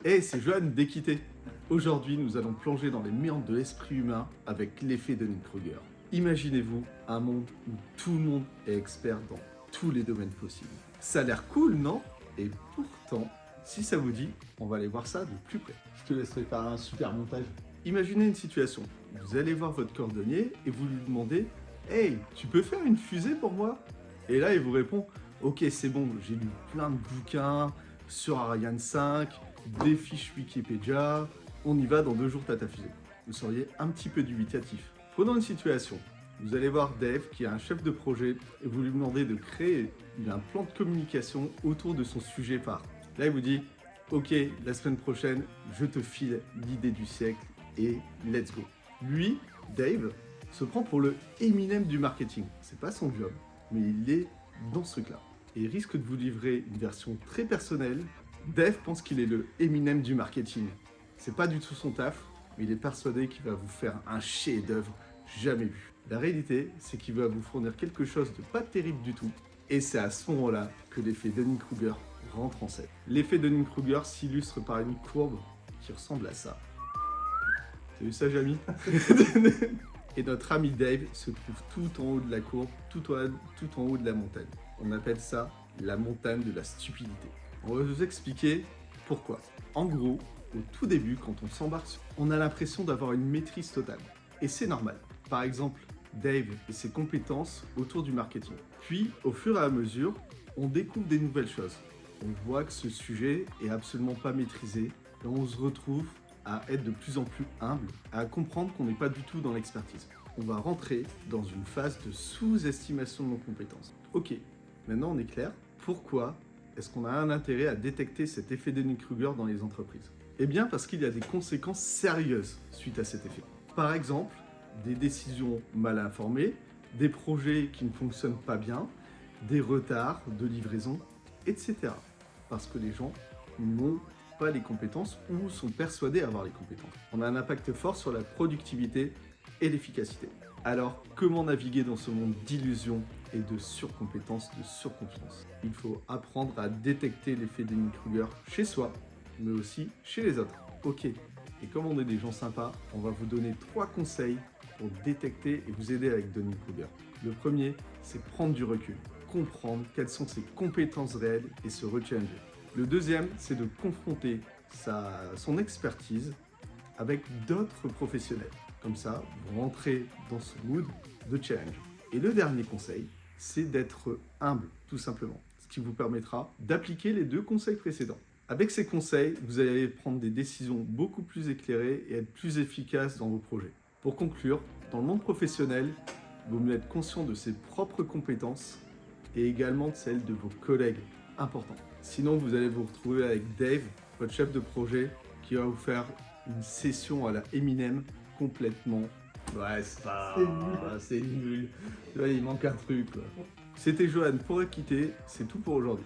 Hey, c'est Johan d'Équité. Aujourd'hui, nous allons plonger dans les méandres de l'esprit humain avec l'effet Dunning-Kruger. Imaginez-vous un monde où tout le monde est expert dans tous les domaines possibles. Ça a l'air cool, non? Et pourtant, si ça vous dit, on va aller voir ça de plus près. Je te laisserai faire un super montage. Imaginez une situation. Vous allez voir votre cordonnier et vous lui demandez « Hey, tu peux faire une fusée pour moi ?» Et là, il vous répond « Ok, c'est bon, j'ai lu plein de bouquins sur Ariane 5, des fiches Wikipédia, on y va, dans 2 jours t'as ta fusée. » Vous seriez un petit peu dubitatif. Prenons une situation. Vous allez voir Dave, qui est un chef de projet, et vous lui demandez de créer un plan de communication autour de son sujet phare. Là, il vous dit « Ok, la semaine prochaine, je te file l'idée du siècle et let's go. » Lui, Dave, se prend pour le Eminem du marketing. C'est pas son job, mais il est dans ce truc-là. Et il risque de vous livrer une version très personnelle. Dave pense qu'il est le Eminem du marketing. C'est pas du tout son taf, mais il est persuadé qu'il va vous faire un chef-d'œuvre jamais vu. La réalité, c'est qu'il va vous fournir quelque chose de pas terrible du tout. Et c'est à ce moment-là que l'effet Dunning-Kruger rentre en scène. L'effet Dunning-Kruger s'illustre par une courbe qui ressemble à ça. T'as vu ça, Jamy? Et notre ami Dave se trouve tout en haut de la courbe, tout en haut de la montagne. On appelle ça la montagne de la stupidité. On va vous expliquer pourquoi. En gros, au tout début, quand on s'embarque, on a l'impression d'avoir une maîtrise totale. Et c'est normal. Par exemple, Dave et ses compétences autour du marketing. Puis, au fur et à mesure, on découvre des nouvelles choses. On voit que ce sujet est absolument pas maîtrisé et on se retrouve à être de plus en plus humble, à comprendre qu'on n'est pas du tout dans l'expertise. On va rentrer dans une phase de sous-estimation de nos compétences. Ok, maintenant on est clair. Pourquoi est-ce qu'on a un intérêt à détecter cet effet Dunning-Kruger dans les entreprises? Eh bien parce qu'il y a des conséquences sérieuses suite à cet effet. Par exemple, des décisions mal informées, des projets qui ne fonctionnent pas bien, des retards de livraison, etc. Parce que les gens n'ont pas les compétences ou sont persuadés avoir les compétences. On a un impact fort sur la productivité et l'efficacité. Alors, comment naviguer dans ce monde d'illusions et de surcompétences, de surconfiance? Il faut apprendre à détecter l'effet Dunning-Kruger chez soi, mais aussi chez les autres. Ok, et comme on est des gens sympas, on va vous donner 3 conseils pour détecter et vous aider avec Dunning-Kruger. Le premier, c'est prendre du recul, comprendre quelles sont ses compétences réelles et se rechallenger. Le deuxième, c'est de confronter son expertise avec d'autres professionnels. Comme ça, vous rentrez dans ce mood de challenge. Et le dernier conseil, c'est d'être humble, tout simplement. Ce qui vous permettra d'appliquer les 2 conseils précédents. Avec ces conseils, vous allez prendre des décisions beaucoup plus éclairées et être plus efficace dans vos projets. Pour conclure, dans le monde professionnel, il vaut mieux être conscient de ses propres compétences et également de celles de vos collègues. Important. Sinon, vous allez vous retrouver avec Dave, votre chef de projet, qui va vous faire une session à la Eminem complètement... Ouais, c'est nul. Là, il manque un truc, quoi. C'était Johan pour Équité, c'est tout pour aujourd'hui.